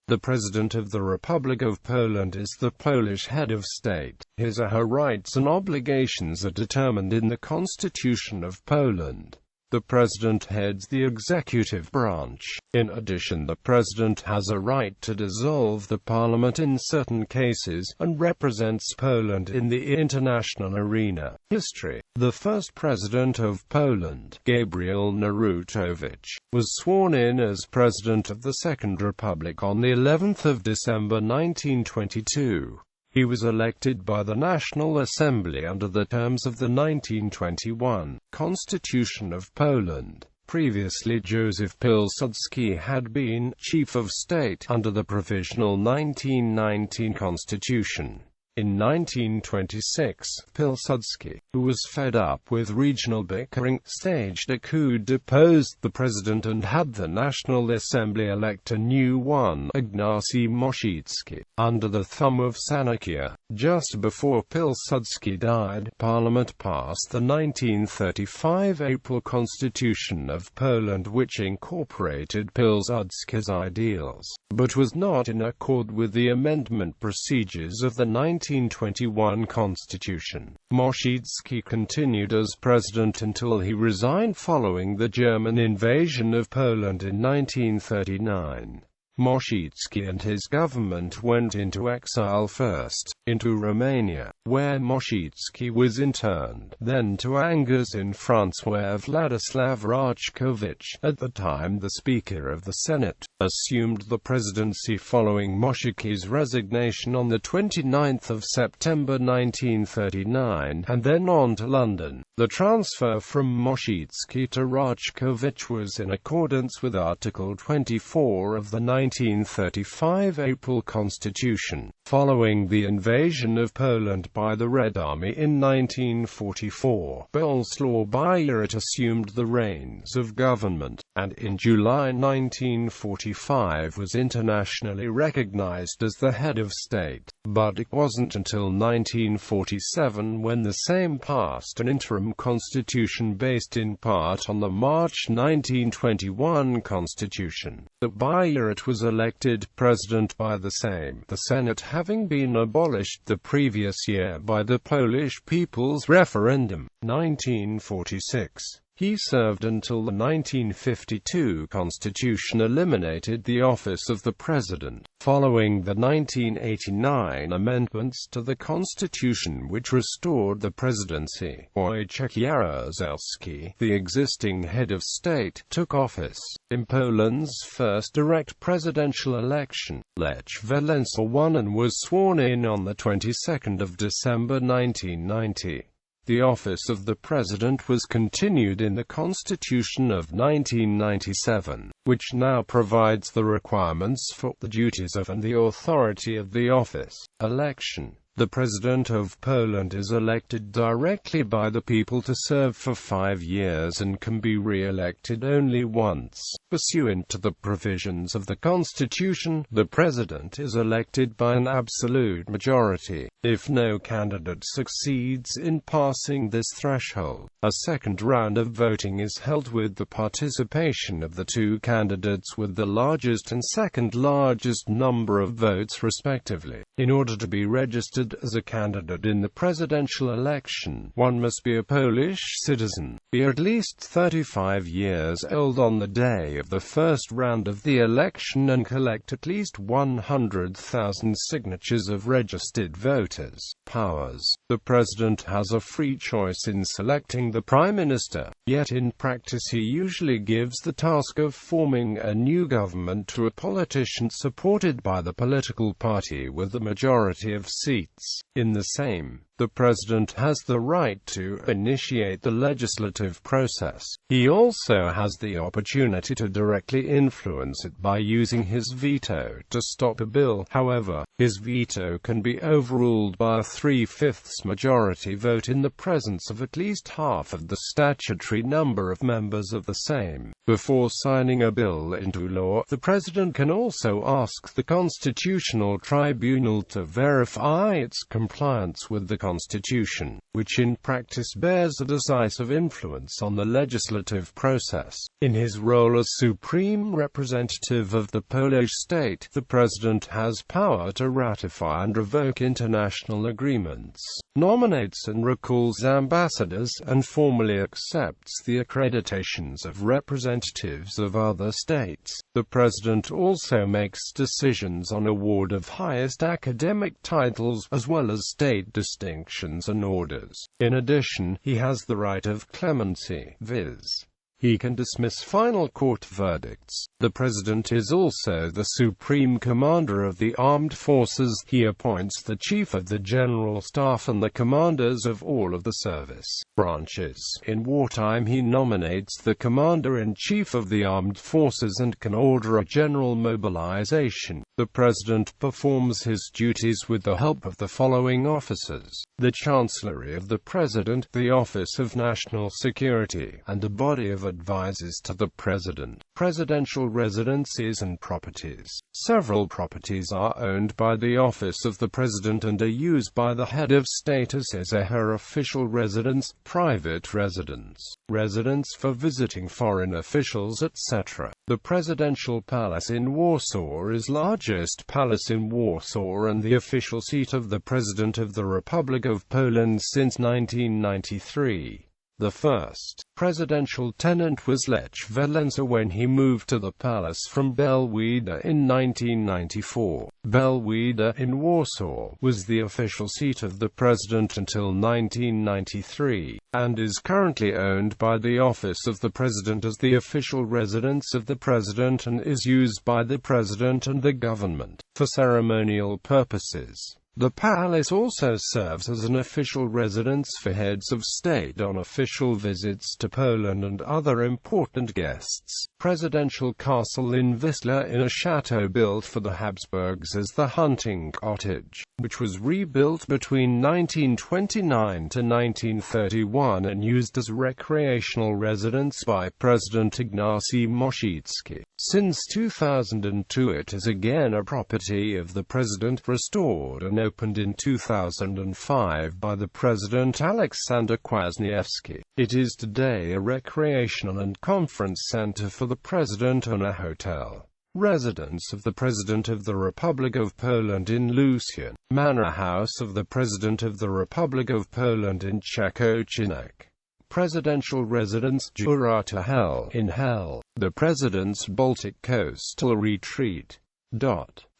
The President of the Republic of Poland is the Polish head of state. His or her rights and obligations are determined in the Constitution of Poland. The President heads the executive branch. In addition, the President has a right to dissolve the Parliament in certain cases, and represents Poland in the international arena. History. The first President of Poland, Gabriel Narutowicz, was sworn in as President of the Second Republic on the 11th of December 1922. He was elected by the National Assembly under the terms of the 1921 Constitution of Poland. Previously, Joseph Pilsudski had been Chief of State under the Provisional 1919 Constitution. In 1926, Pilsudski, who was fed up with regional bickering, staged a coup, deposed the president and had the National Assembly elect a new one, Ignacy Mościcki, under the thumb of Czarnokia. Just before Pilsudski died, Parliament passed the 1935 April Constitution of Poland, which incorporated Pilsudski's ideals, but was not in accord with the amendment procedures of the 1921 Constitution. Mościcki continued as president until he resigned following the German invasion of Poland in 1939. Mościcki and his government went into exile first, into Romania, where Mościcki was interned, then to Angers in France where Władysław Raczkowicz, at the time the Speaker of the Senate, assumed the presidency following Mościcki's resignation on the 29th of September 1939, and then on to London. The transfer from Mościcki to Raczkowicz was in accordance with Article 24 of the 1935 April Constitution. Following the invasion of Poland by the Red Army in 1944, Bolesław Bierut assumed the reins of government, and in July 1945 was internationally recognized as the head of state. But it wasn't until 1947 when the Sejm passed an interim constitution based in part on the March 1921 Constitution, that Bierut was elected president by the Sejm, the Senate having been abolished the previous year by the Polish People's Referendum, 1946. He served until the 1952 Constitution eliminated the office of the President, following the 1989 amendments to the Constitution which restored the presidency. Wojciech Jaruzelski, the existing head of state, took office in Poland's first direct presidential election. Lech Walesa won and was sworn in on the 22nd of December 1990. The office of the President was continued in the Constitution of 1997, which now provides the requirements for the duties of and the authority of the office. Election. The President of Poland is elected directly by the people to serve for 5 years and can be re-elected only once. Pursuant to the provisions of the Constitution, the President is elected by an absolute majority. If no candidate succeeds in passing this threshold, a second round of voting is held with the participation of the two candidates with the largest and second largest number of votes respectively. In order to be registered as a candidate in the presidential election, one must be a Polish citizen, be at least 35 years old on the day of the first round of the election, and collect at least 100,000 signatures of registered voters. Powers. The President has a free choice in selecting the Prime Minister, yet in practice he usually gives the task of forming a new government to a politician supported by the political party with the majority of seats. In the Sejm, the President has the right to initiate the legislative process. He also has the opportunity to directly influence it by using his veto to stop a bill. However, his veto can be overruled by a 3/5 majority vote in the presence of at least half of the statutory number of members of the Sejm. Before signing a bill into law, the President can also ask the Constitutional Tribunal to verify its compliance with the constitution, which in practice bears a decisive influence on the legislative process. In his role as supreme representative of the Polish state, the president has power to ratify and revoke international agreements, nominates and recalls ambassadors, and formally accepts the accreditations of representatives of other states. The president also makes decisions on award of highest academic titles, as well as state distinctions and orders. In addition, he has the right of clemency, viz. he can dismiss final court verdicts. The President is also the Supreme Commander of the Armed Forces. He appoints the Chief of the General Staff and the commanders of all of the service branches. In wartime he nominates the Commander-in-Chief of the Armed Forces and can order a general mobilization. The President performs his duties with the help of the following officers: the Chancellery of the President, the Office of National Security, and a body of advisors to the President. Presidential residencies and properties. Several properties are owned by the Office of the President and are used by the head of state as her official residence, private residence, residence for visiting foreign officials, etc. The Presidential Palace in Warsaw is largest palace in Warsaw and the official seat of the President of the Republic of Poland since 1993. The first presidential tenant was Lech Walesa when he moved to the palace from Belwede in 1994. Belwede in Warsaw was the official seat of the president until 1993, and is currently owned by the Office of the President as the official residence of the president and is used by the president and the government for ceremonial purposes. The palace also serves as an official residence for heads of state on official visits to Poland and other important guests. Presidential castle in Wisła in a chateau built for the Habsburgs as the hunting cottage, which was rebuilt between 1929 to 1931 and used as recreational residence by President Ignacy Mościcki. Since 2002 it is again a property of the president, restored and opened in 2005 by the President Aleksander Kwaśniewski. It is today a recreational and conference center for the President and a hotel. Residence of the President of the Republic of Poland in Lucien. Manor House of the President of the Republic of Poland in Czechocinek. Presidential residence Jurata Hel in Hel. The President's Baltic Coastal Retreat.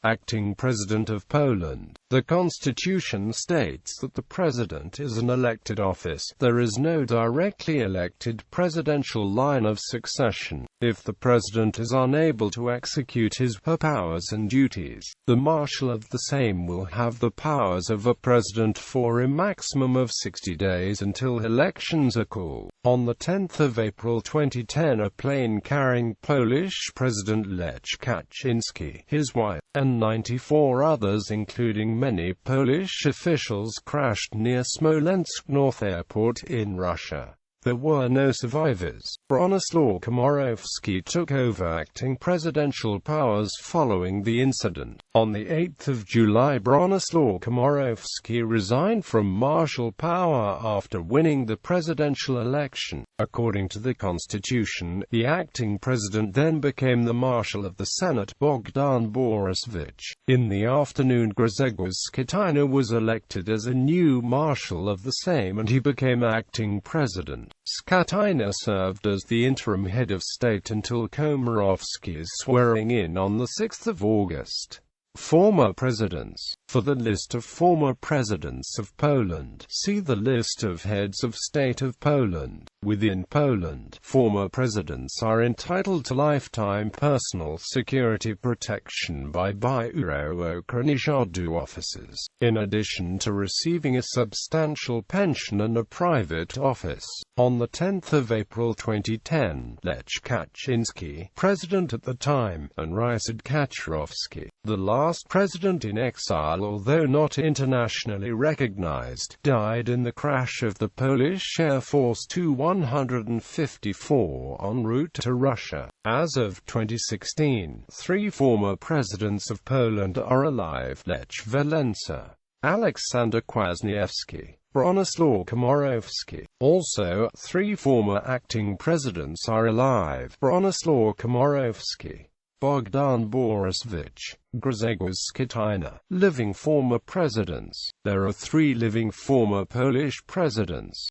Acting President of Poland. The Constitution states that the President is an elected office. There is no directly elected presidential line of succession. If the President is unable to execute her powers and duties, the Marshal of the same will have the powers of a President for a maximum of 60 days until elections are called. On the 10th of April 2010 a plane carrying Polish President Lech Kaczynski, his wife, and 94 others including many Polish officials crashed near Smolensk North Airport in Russia. There were no survivors. Bronislaw Komorowski took over acting presidential powers following the incident. On the 8th of July Bronislaw Komorowski resigned from martial power after winning the presidential election. According to the Constitution, the acting president then became the Marshal of the Senate Bogdan Borusewicz. In the afternoon Grzegorz Schetyna was elected as a new Marshal of the Sejm and he became acting president. Schetyna served as the interim head of state until Komorowski's swearing in on the 6th of August. Former presidents. For the list of former presidents of Poland, see the list of heads of state of Poland. Within Poland, former presidents are entitled to lifetime personal security protection by Biuro Ochrony Rządu officers, in addition to receiving a substantial pension and a private office. On the 10th of April 2010, Lech Kaczynski, president at the time, and Ryszard Kaczorowski, the last president in exile although not internationally recognized, died in the crash of the Polish Air Force Tu-154 en route to Russia. As of 2016, 3 former presidents of Poland are alive: Lech Walesa, Aleksander Kwaśniewski, Bronislaw Komorowski. Also, 3 former acting presidents are alive: Bronislaw Komorowski, Bogdan Borusewicz, Grzegorz Schetyna. Living former presidents. There are 3 living former Polish presidents: